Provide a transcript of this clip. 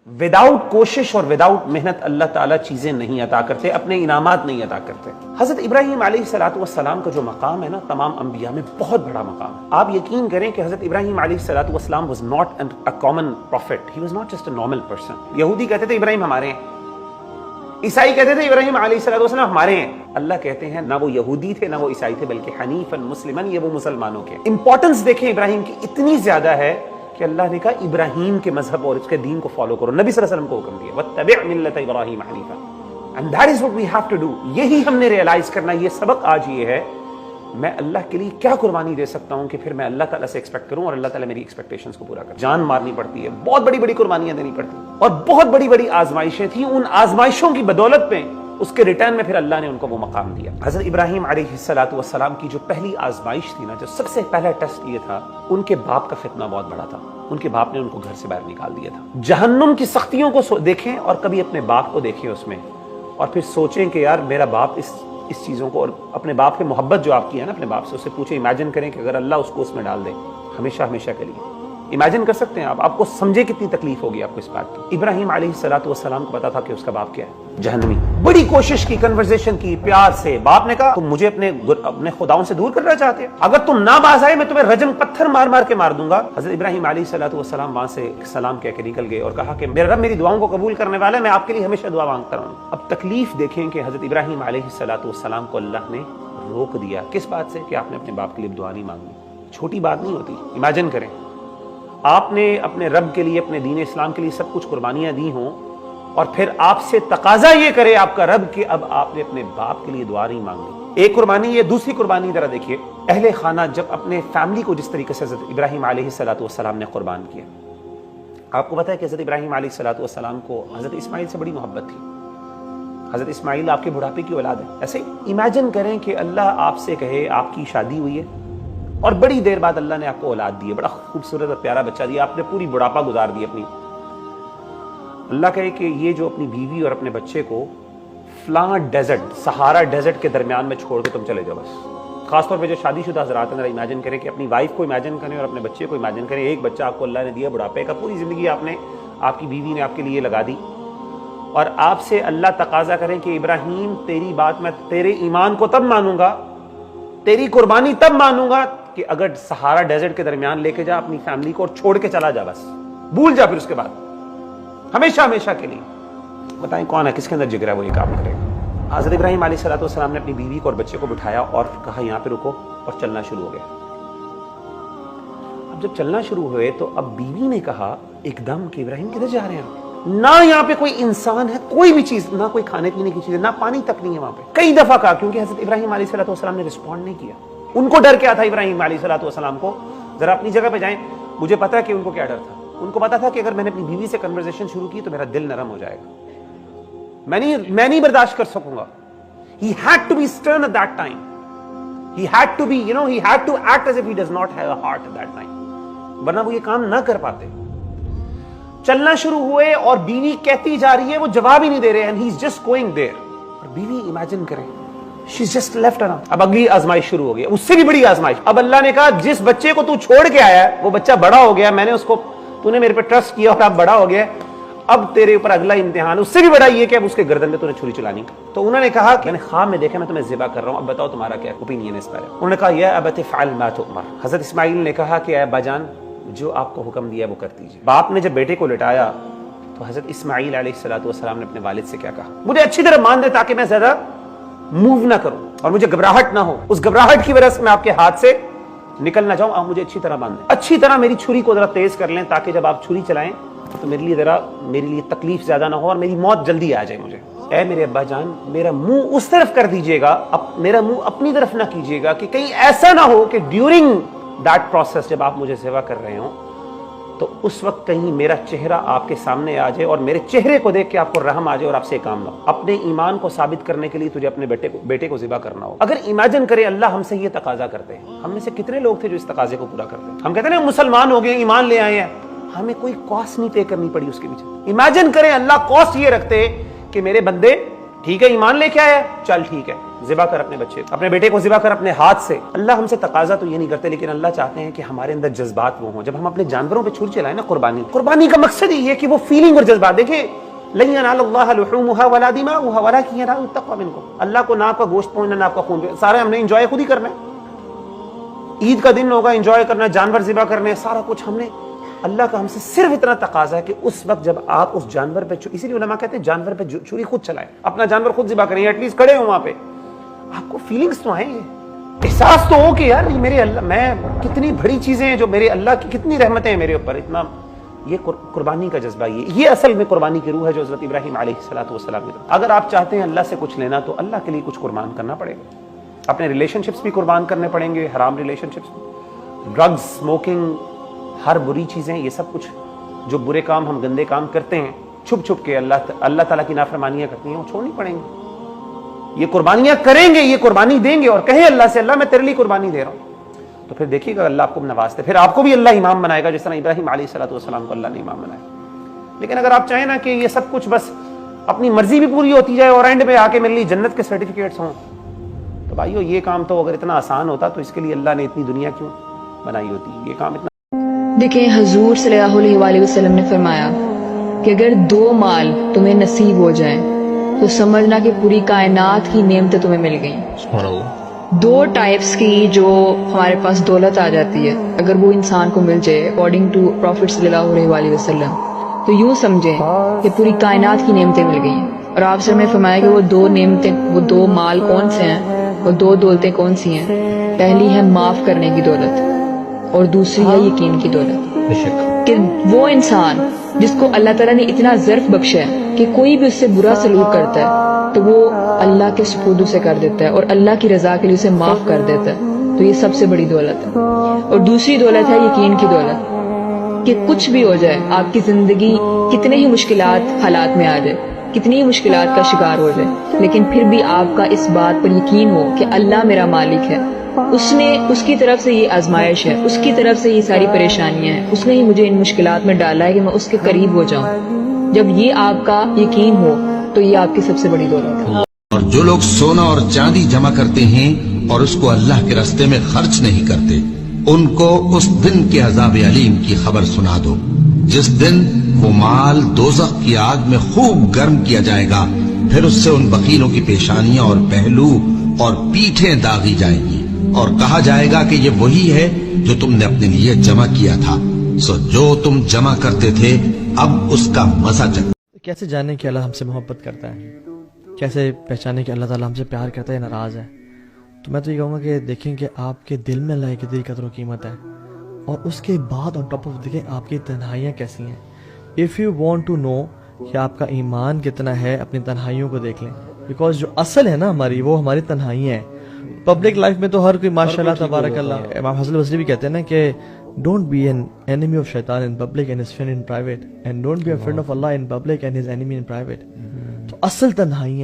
Without कोशिश और without मेहनत अल्लाह ताला चीजें नहीं अता करते, अपने इनामात नहीं अता करते। हजरत इब्राहीम अलैहिस्सलातु वस्सलाम का जो मकाम है ना, तमाम अंबिया में बहुत बड़ा मकाम है। आप यकीन करें कि हजरत इब्राहीम अलैहिस्सलातु वस्सलाम was not a common prophet, he was not just a normal person. यहूदी कहते थे इब्राहीम हमारे हैं, ईसाई कहते थे इब्राहीम अलैहिस्सलातु वस्सलाम हमारे हैं। अल्लाह कहते हैं ना वो यहूदी थे ना वो ईसाई थे, बल्कि हनीफन मुस्लिमन, ये वो मुसलमानों के। इंपॉर्टेंस देखें इब्राहीम की इतनी ज्यादा है कि अल्लाह ने कहा इब्राहीम के मजहब और उसके दीन को फॉलो करो। नबी सल्लल्लाहु अलैहि वसल्लम को हुक्म दिया वत्तबि' मिल्लत इब्राहीम हनीफा, and that is what we have to do. यही हमने रियलाइज करना, ये सबक आज ये है, मैं अल्लाह के लिए क्या कुर्बानी दे सकता हूं कि फिर मैं अल्लाह ताला से एक्सपेक्ट करूं और अल्लाह ताला मेरी एक्सपेक्टेशंस को पूरा करे। जान मारनी पड़ती है, बहुत बड़ी बड़ी कुर्बानियां देनी पड़ती है, और बहुत बड़ी बड़ी आजमाइशें थी। उन आजमाइशों की बदौलत में उसके रिटर्न में फिर अल्लाह ने उनको वो मकाम दिया। हजरत इब्राहीम अलैहिस्सलातु वस्सलाम की जो पहली आजमाइश थी ना, जो सबसे पहला टेस्ट ये था, उनके बाप का फितना बहुत बड़ा था। उनके बाप ने उनको घर से बाहर निकाल दिया था। जहन्नुम की सख्तियों को देखें और कभी अपने बाप को देखें उसमें, और फिर सोचें कि यार मेरा बाप इस चीज़ों को, और अपने बाप की मोहब्बत जो आपकी है ना अपने बाप से, उससे पूछे, इमेजिन करें कि अगर अल्लाह उसको उसमें डाल दे हमेशा हमेशा के लिए। इमेजिन कर सकते हैं आपको समझे कितनी तकलीफ होगी आपको इस बात की। इब्राहीम अलैहिस्सलातु वस्सलाम को पता था कि उसका बाप क्या है, जहन्नमी। बड़ी कोशिश की, कन्वर्सेशन की प्यार से। बाप ने कहा तुम मुझे अपने खुदाओं से दूर करना चाहते हैं, अगर तुम ना बाज आए मैं तुम्हें रजम पत्थर मार मार के मार दूंगा। हजरत इब्राहीम अलैहिस्सलातु वस्सलाम वहां से सलाम कह के निकल गए और कहा कि मेरा रब मेरी दुआओं को कबूल करने वाला है, मैं आपके लिए हमेशा दुआ मांगता रहूं। अब तकलीफ देखें कि हजरत इब्राहीम अलैहिस्सलातु वस्सलाम को अल्लाह ने रोक दिया। किस बात से? कि आपने अपने बाप के लिए दुआ नहीं मांगी। छोटी बात नहीं होती। इमेजिन करें आपने अपने रब के लिए, अपने दीन इस्लाम के लिए सब कुछ कुर्बानियां दी हों, और फिर आपसे तकाजा ये करे आपका रब कि अब आपने अपने बाप के लिए दुआ नहीं मांगी। एक कुर्बानी ये। दूसरी कुर्बानी जरा देखिए, अहले खाना जब अपने फैमिली को जिस तरीके से हज़रत इब्राहीम अलैहिस्सलातु वस्सलाम ने कुर्बान किया। आपको पता है कि हज़रत इब्राहीम अलैहिस्सलातु वस्सलाम को हज़रत इस्माइल से बड़ी मोहब्बत थी। हज़रत इस्माइल आपके बुढ़ापे की औलाद है। ऐसे इमेजिन करें कि अल्लाह आपसे कहे आपकी शादी हुई है और बड़ी देर बाद अल्लाह ने आपको औलाद दी है, बड़ा खूबसूरत और प्यारा बच्चा दिया, आपने पूरी बुढ़ापा गुजार दी अपनी। अल्लाह कहे कि ये जो अपनी बीवी और अपने बच्चे को फलां डेजर्ट, सहारा डेजर्ट के दरमियान में छोड़ के तुम चले जाओ बस। खासतौर पे जो शादीशुदा हज़रात हैं, जरा इमेजिन करें कि अपनी वाइफ को इमेजिन करें और अपने बच्चे को इमेजिन करें। एक बच्चा आपको अल्लाह ने दिया बुढ़ापे का, पूरी जिंदगी आपकी बीवी ने आपके लिए लगा दी, और आपसे अल्लाह तकाजा करें कि इब्राहीम तेरी बात मैं तेरे ईमान को तब मानूंगा, तेरी कुर्बानी तब मानूंगा कि अगर सहारा डेजर्ट के दरमियान लेके जा अपनी फैमिली को और छोड़ के चला जा, बस भूल जा फिर उसके बाद हमेशा हमेशा के लिए। बताएं कौन है, किसके अंदर जिगर है वो ये काम करेगा। हज़रत इब्राहीम अलैहिस्सलातु वस्सलाम ने अपनी बीवी को और बच्चे को बिठाया और कहा यहाँ पे रुको, और चलना शुरू हो गया। अब जब चलना शुरू हुए तो अब बीवी ने कहा एकदम कि इब्राहीम किधर जा रहे हैं? ना यहाँ पे कोई इंसान है, कोई भी चीज, ना कोई खाने पीने की चीज, ना पानी तक नहीं है वहां पे। कई दफा कहा, क्योंकि हज़रत इब्राहीम अलैहिस्सलातु वस्सलाम ने रिस्पॉन्ड नहीं किया। उनको डर क्या था इब्राहीम अलैहिस्सलातु वस्सलाम को? जरा अपनी जगह पे जाएं। मुझे पता है कि उनको क्या डर था। उनको पता था कि अगर मैंने अपनी बीवी से कन्वर्सेशन शुरू की तो मेरा दिल नरम हो जाएगा, मैं नहीं बर्दाश्त कर सकूंगा। He had to be stern at that time. He had to be, he had to act as if he does not have a heart at that time. वरना वो ये काम ना कर पाते। चलना शुरू हुए और बीवी कहती जा रही है, वो जवाब ही नहीं दे रहे, and he's just going there. और बीवी इमेजिन करें, she's just left around. अब अगली आजमाइश शुरू हो गई, उससे भी बड़ी आजमाइश। अब अल्लाह ने कहा जिस बच्चे को तू छोड़ के आया है वो बच्चा बड़ा हो गया, मैंने उसको, तूने मेरे पे ट्रस्ट किया और अब बड़ा हो गया, अब तेरे ऊपर अगला इम्तिहान, उससे भी बड़ा ये कि अब उसके गर्दन में तूने छुरी चलानी। तो उन्होंने कहा कि मैंने ख्वाब में देखा मैं तुम्हें ज़िबा कर रहा हूं, अब बताओ तुम्हारा क्या ओपिनियन है इस पर। उन्होंने कहा या अबत फ़अल मा तुअमर। हज़रत इस्माइल ने कहा कि अब्बा जान जो आपको हुक्म दिया वो कर दीजिए। बाप ने जब बेटे को लिटाया तो हज़रत इस्माइल अलैहिस्सलातु वस्सलाम ने अपने वालिद से क्या कहा, मुझे अच्छी तरह मान दे ताकि मैं ज्यादा मूव ना करूं और मुझे घबराहट ना हो, उस घबराहट की वजह से मैं आपके हाथ से निकल ना जाऊं, आप मुझे अच्छी तरह बांध दें, अच्छी तरह मेरी छुरी को जरा तेज कर लें ताकि जब आप छुरी चलाएं तो मेरे लिए तकलीफ ज्यादा ना हो और मेरी मौत जल्दी आ जाए मुझे। ऐ मेरे अब्बा जान, मेरा मुंह उस तरफ कर दीजिएगा, मेरा मुंह अपनी तरफ ना कीजिएगा कि कहीं ऐसा ना हो कि ड्यूरिंग दैट प्रोसेस जब आप मुझे सेवा कर रहे हो तो उस वक्त कहीं मेरा चेहरा आपके सामने आ जाए और मेरे चेहरे को देख के आपको रहम आ जाए और आपसे काम ना हो। अपने ईमान को साबित करने के लिए तुझे अपने बेटे को ज़िबा करना हो। अगर इमेजिन करे अल्लाह हमसे ये तकाजा करते हैं, हम में से कितने लोग थे जो इस तकाजे को पूरा करते हैं? हम कहते हैं ना मुसलमान हो गए, ईमान ले आए हैं, हमें कोई कॉस्ट नहीं पे करनी पड़ी उसके पीछे। इमेजिन करें अल्लाह कॉस्ट ये रखते कि मेरे बंदे ठीक है ईमान लेके आया, चल ठीक है, ذبح کر اپنے بچے کو، اپنے بیٹے کو ذبح کر اپنے ہاتھ سے۔ اللہ ہم سے تقاضا تو یہ نہیں کرتے، لیکن اللہ چاہتے ہیں کہ ہمارے اندر جذبات وہ ہوں۔ جب ہم اپنے جانوروں پہ چھری چلائیں نا، قربانی کا مقصد ہی یہ کہ وہ فیلنگ اور جذبات دیکھیں۔ لن ینال اللہ لحومها ولا دماؤها ولکن ینال التقوی منکم، اللہ کو نہ آپ کا گوشت پہنچنا نہ آپ کا خون، سارے ہم نے انجوائے خود ہی کرنا ہے۔ عید کا دن ہوگا، انجوائے کرنا، جانور ذبح کرنے، سارا کچھ ہم نے۔ اللہ کا ہم سے صرف اتنا تقاضا ہے کہ اس وقت جب آپ اس جانور پہ، اسی لیے علماء کہتے ہیں جانور پہ چھری خود چلائیں، اپنا جانور خود ذبح کریں، ایٹ لیسٹ کھڑے ہوں وہاں پہ، آپ کو فیلنگز تو آئیں، احساس تو ہو کہ یار میرے اللہ، میں کتنی بڑی چیزیں ہیں جو میرے اللہ کی، کتنی رحمتیں ہیں میرے اوپر، اتنا۔ یہ قربانی کا جذبہ، یہ اصل میں قربانی کی روح ہے جو حضرت ابراہیم علیہ السلام کی طرف۔ اگر آپ چاہتے ہیں اللہ سے کچھ لینا تو اللہ کے لیے کچھ قربان کرنا پڑے گا، اپنے ریلیشن شپس بھی قربان کرنے پڑیں گے، حرام ریلیشن شپس، ڈرگز، اسموکنگ، ہر بری چیزیں، یہ سب کچھ جو برے کام ہم گندے کام کرتے ہیں چھپ چھپ کے، اللہ تعالیٰ کی نافرمانیاں کرتی ہیں، وہ چھوڑنی پڑیں گی۔ یہ قربانیاں کریں گے، یہ قربانی دیں گے اور کہیں اللہ سے اللہ میں تیرے لیے قربانی دے رہا ہوں، تو پھر دیکھیے گا اللہ آپ کو نوازتے، پھر آپ کو بھی اللہ امام بنائے گا، جس طرح ابراہیم علیہ السلام کو اللہ نے امام بنایا۔ لیکن اگر آپ چاہیں نا کہ یہ سب کچھ بس اپنی مرضی بھی پوری ہوتی جائے اور اینڈ پہ آ کے میرے لیے جنت کے سرٹیفکیٹس ہوں، تو بھائیو یہ کام تو اگر اتنا آسان ہوتا تو اس کے لیے اللہ نے اتنی دنیا کیوں بنائی ہوتی؟ یہ کام اتنا۔ دیکھیں حضور صلی اللہ علیہ وآلہ وسلم نے فرمایا کہ اگر 2 مال تمہیں نصیب ہو جائیں تو سمجھنا کہ پوری کائنات کی نعمتیں تمہیں مل گئیں۔ سبحان اللہ۔ 2 ٹائپس کی جو ہمارے پاس دولت آ جاتی ہے، اگر وہ انسان کو مل جائے اکارڈنگ ٹو پروفٹ صلی اللہ علیہ وآلہ وسلم، تو یوں سمجھیں کہ پوری کائنات کی نعمتیں مل گئی ہیں۔ اور آپ سے میں فرمایا کہ وہ 2 نعمتیں، وہ 2 مال کون سے ہیں، وہ 2 دولتیں کون سی ہیں؟ پہلی ہے معاف کرنے کی دولت اور دوسری ہے یقین کی دولت۔ بے شک کہ وہ انسان جس کو اللہ تعالیٰ نے اتنا ظرف بخشا ہے کہ کوئی بھی اس سے برا سلوک کرتا ہے تو وہ اللہ کے سپرد اسے کر دیتا ہے اور اللہ کی رضا کے لیے اسے معاف کر دیتا ہے، تو یہ سب سے بڑی دولت ہے۔ اور دوسری دولت ہے یقین کی دولت، کہ کچھ بھی ہو جائے، آپ کی زندگی کتنے ہی مشکلات حالات میں آ جائے، کتنی ہی مشکلات کا شکار ہو جائے، لیکن پھر بھی آپ کا اس بات پر یقین ہو کہ اللہ میرا مالک ہے، اس کی طرف سے یہ آزمائش ہے، اس کی طرف سے یہ ساری پریشانیاں ہیں، اس نے ہی مجھے ان مشکلات میں ڈالا ہے کہ میں اس کے قریب ہو جاؤں۔ جب یہ آپ کا یقین ہو تو یہ آپ کی سب سے بڑی دولت ہے۔ اور جو لوگ سونا اور چاندی جمع کرتے ہیں اور اس کو اللہ کے راستے میں خرچ نہیں کرتے، ان کو اس دن کے عذاب علیم کی خبر سنا دو، جس دن وہ مال دوزخ کی آگ میں خوب گرم کیا جائے گا، پھر اس سے ان بخیلوں کی پیشانیاں اور پہلو اور پیٹھیں داغی جائیں گی، اور کہا جائے گا کہ یہ وہی ہے جو تم نے اپنے لیے جمع کیا تھا، سو جو تم جمع کرتے تھے اب اس کا مزہ چکھو۔ کیسے جانیں کہ اللہ ہم سے محبت کرتا ہے؟ کیسے پہچانیں کہ اللہ تعالیٰ ہم سے پیار کرتا ہے یا ناراض ہے؟ تو میں تو یہ کہوں گا کہ دیکھیں کہ آپ کے دل میں اللہ کی کتنی قدر و قیمت ہے، اور اس کے بعد آن ٹاپ آف دیکھیں آپ کی تنہائیاں کیسی ہیں۔ If you want to know کہ آپ کا ایمان کتنا ہے، اپنی تنہائیوں کو دیکھ لیں، بیکاز جو اصل ہے نا ہماری، وہ ہماری تنہائیاں ہیں۔ پبلک لائف میں تو ہر کوئی ماشاء اللہ تبارک اللہ، امام حسن البصری بھی کہتے ہیں نا کہ don't be an enemy of shaitan in public and his friend in private, and don't be a friend of Allah in public and his enemy in private۔ تو اصل تنہائی